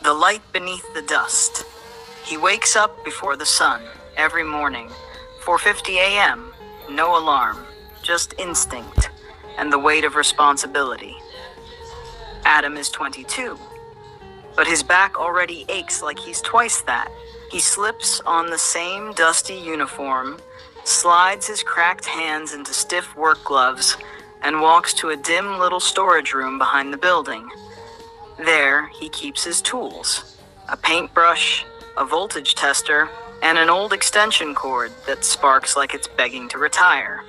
The light beneath the dust. He wakes up before the sun every morning, 4:50 a.m., no alarm, just instinct and the weight of responsibility. Adam is 22, but his back already aches like he's twice that. He slips on the same dusty uniform, slides his cracked hands into stiff work gloves, and walks to a dim little storage room behind the building. There, he keeps his tools, a paintbrush, a voltage tester, and an old extension cord that sparks like it's begging to retire.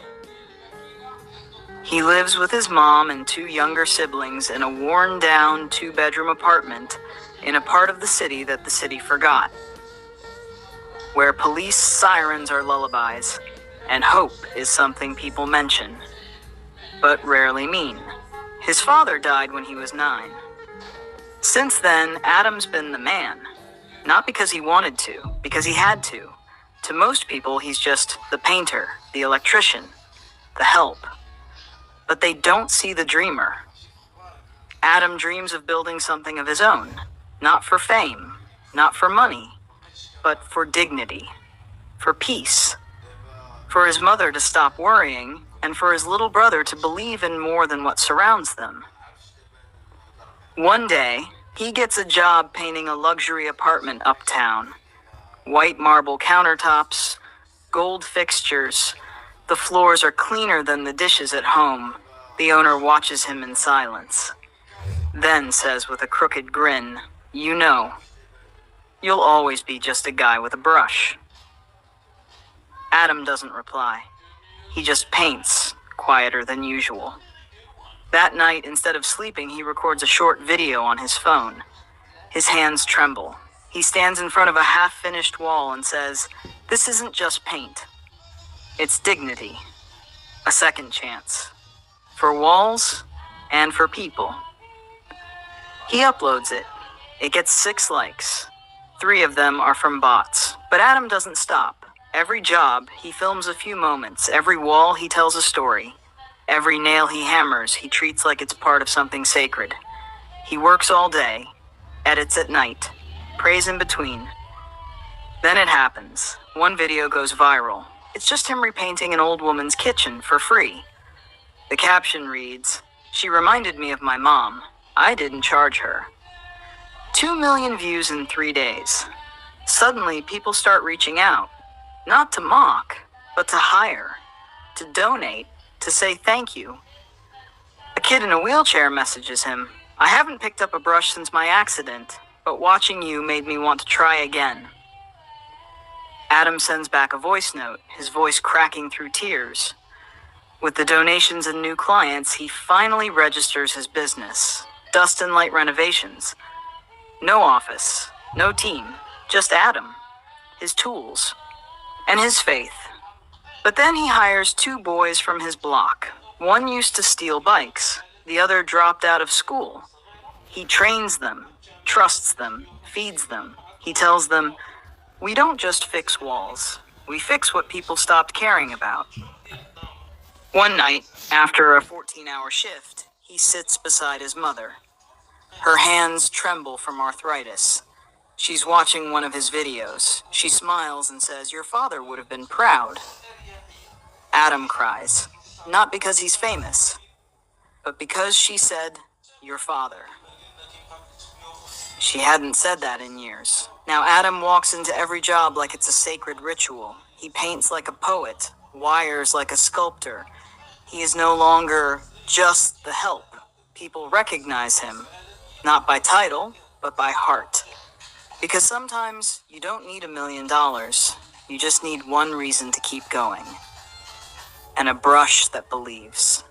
He lives with his mom and two younger siblings in a worn-down two-bedroom apartment in a part of the city that the city forgot, where police sirens are lullabies and hope is something people mention, but rarely mean. His father died when he was 9. Since then, Adam's been the man. Not because he wanted to, because he had to. To most people, he's just the painter, the electrician, the help. But they don't see the dreamer. Adam dreams of building something of his own, not for fame, not for money, but for dignity, for peace, for his mother to stop worrying, and for his little brother to believe in more than what surrounds them. One day, he gets a job painting a luxury apartment uptown. White marble countertops, gold fixtures. The floors are cleaner than the dishes at home. The owner watches him in silence, then says with a crooked grin, "You know, you'll always be just a guy with a brush." Adam doesn't reply. He just paints, quieter than usual. That night, instead of sleeping, he records a short video on his phone. His hands tremble. He stands in front of a half-finished wall and says, "This isn't just paint. It's dignity. A second chance. For walls and for people." He uploads it. It gets 6 likes. 3 of them are from bots. But Adam doesn't stop. Every job, he films a few moments. Every wall, he tells a story. Every nail he hammers, he treats like it's part of something sacred. He works all day, edits at night, prays in between. Then it happens. One video goes viral. It's just him repainting an old woman's kitchen for free. The caption reads, "She reminded me of my mom. I didn't charge her." 2 million views in 3 days. Suddenly, people start reaching out. Not to mock, but to hire, to donate, to say thank you. A kid in a wheelchair messages him, "I haven't picked up a brush since my accident, but watching you made me want to try again." Adam sends back a voice note, his voice cracking through tears. With the donations and new clients, he finally registers his business. Dust and Light Renovations. No office, no team, just Adam, his tools, and his faith. But then he hires 2 boys from his block. One used to steal bikes, the other dropped out of school. He trains them, trusts them, feeds them. He tells them, "We don't just fix walls. We fix what people stopped caring about." One night, after a 14-hour shift, he sits beside his mother. Her hands tremble from arthritis. She's watching one of his videos. She smiles and says, "Your father would have been proud." Adam cries, not because he's famous, but because she said, "Your father." She hadn't said that in years. Now Adam walks into every job like it's a sacred ritual. He paints like a poet, wires like a sculptor. He is no longer just the help. People recognize him, not by title, but by heart. Because sometimes you don't need $1 million. You just need one reason to keep going. And a brush that believes.